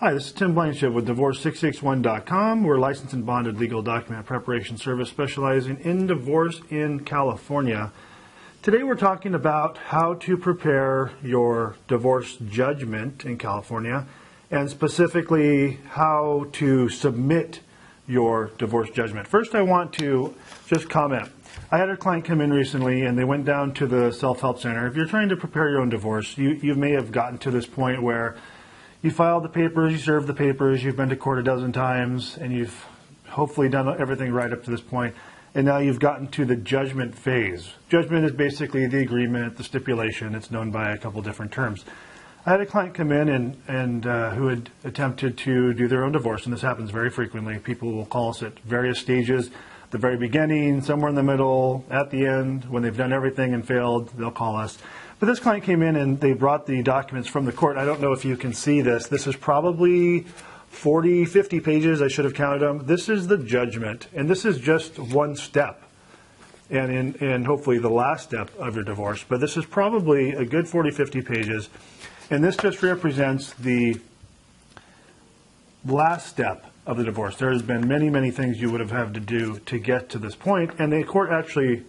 Hi, this is Tim Blankenship with Divorce661.com. We're a licensed and bonded legal document preparation service specializing in divorce in California. Today we're talking about how to prepare your divorce judgment in California, and specifically how to submit your divorce judgment. First, I want to just comment. I had a client come in recently and they went down to the self-help center. If you're trying to prepare your own divorce, you may have gotten to this point where you filed the papers, you served the papers, you've been to court a dozen times, and you've hopefully done everything right up to this point, and now you've gotten to the judgment phase. Judgment is basically the agreement, the stipulation. It's known by a couple different terms. I had a client come in and who had attempted to do their own divorce, and this happens very frequently. People will call us at various stages, the very beginning, somewhere in the middle, at the end. When they've done everything and failed, they'll call us. But this client came in and they brought the documents from the court. I don't know if you can see this. This is probably 40, 50 pages. I should have counted them. This is the judgment, and this is just one step, and hopefully the last step of your divorce. But this is probably a good 40, 50 pages, and this just represents the last step of the divorce. There has been many, many things you would have had to do to get to this point, and the court actually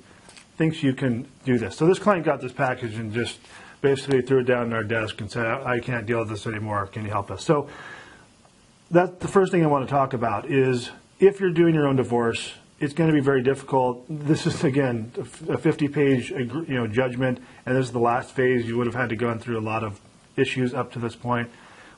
thinks you can do this. So this client got this package and just basically threw it down on our desk and said, I can't deal with this anymore. Can you help us? So that's the first thing I want to talk about is if you're doing your own divorce, it's going to be very difficult. This is, again, a 50-page judgment, and this is the last phase. You would have had to go through a lot of issues up to this point.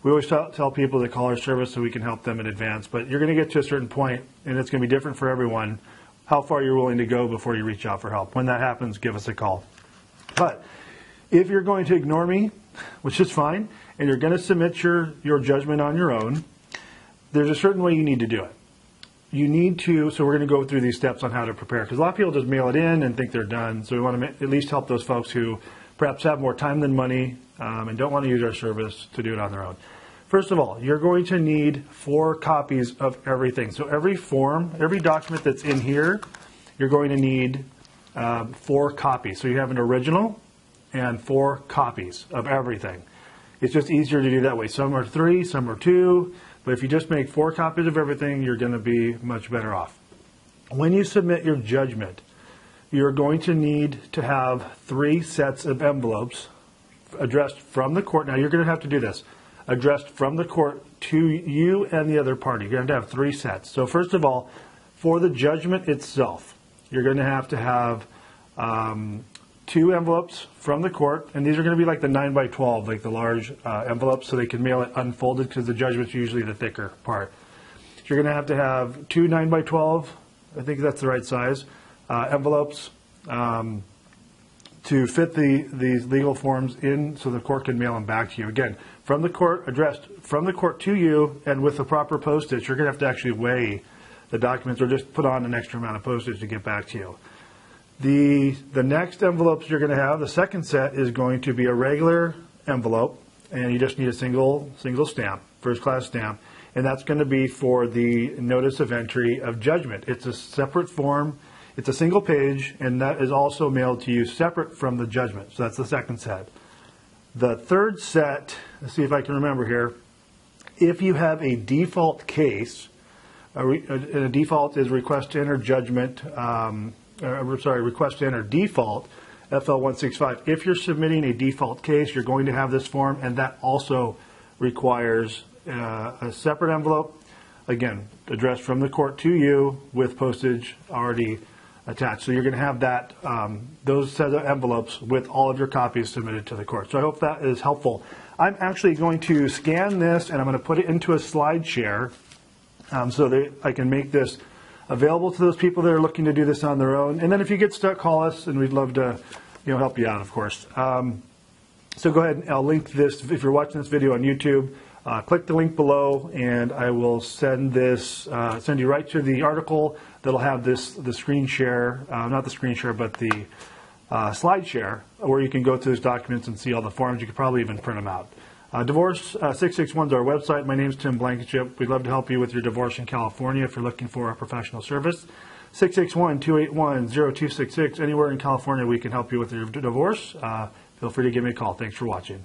We always tell people to call our service so we can help them in advance, but you're going to get to a certain point, and it's going to be different for everyone, how far you're willing to go before you reach out for help. When that happens, give us a call. But if you're going to ignore me, which is fine, and you're going to submit your judgment on your own, there's a certain way you need to do it. You need to, so we're going to go through these steps on how to prepare, because a lot of people just mail it in and think they're done. So we want to at least help those folks who perhaps have more time than money and don't want to use our service to do it on their own. First of all, you're going to need 4 copies of everything. So every form, every document that's in here, you're going to need 4 copies. So you have an original and 4 copies of everything. It's just easier to do that way. Some are 3, some are 2, but if you just make 4 copies of everything, you're going to be much better off. When you submit your judgment, you're going to need to have 3 sets of envelopes addressed from the court. Now you're going to have to do this. Addressed from the court to you and the other party. You're going to have 3 sets. So first of all, for the judgment itself, you're going to have 2 envelopes from the court, and these are going to be like the 9x12, like the large envelopes, so they can mail it unfolded because the judgment's usually the thicker part. So you're going to have 2 9x12, I think that's the right size, envelopes to fit these legal forms in so the court can mail them back to you. Again, from the court, addressed from the court to you, and with the proper postage. You're going to have to actually weigh the documents or just put on an extra amount of postage to get back to you. The next envelopes you're going to have, the second set, is going to be a regular envelope, and you just need a single stamp, first class stamp, and that's going to be for the notice of entry of judgment. It's a separate form. It's a single page, and that is also mailed to you separate from the judgment. So that's the second set. The third set, let's see if I can remember here. If you have a default case, a default is request to enter judgment, request to enter default, FL165. If you're submitting a default case, you're going to have this form, and that also requires a separate envelope, again, addressed from the court to you with postage already attached. So you're going to have that, those set of envelopes with all of your copies submitted to the court. So I hope that is helpful. I'm actually going to scan this and I'm going to put it into a slide share so that I can make this available to those people that are looking to do this on their own. And then if you get stuck, call us and we'd love to help you out, of course. So go ahead and I'll link this. If you're watching this video on YouTube, click the link below and I will send you right to the article that'll have the screen share, not the screen share, but the slide share, where you can go through those documents and see all the forms. You could probably even print them out. Divorce661 is our website. My name is Tim Blankenship. We'd love to help you with your divorce in California if you're looking for a professional service. 661-281-0266. Anywhere in California we can help you with your divorce. Feel free to give me a call. Thanks for watching.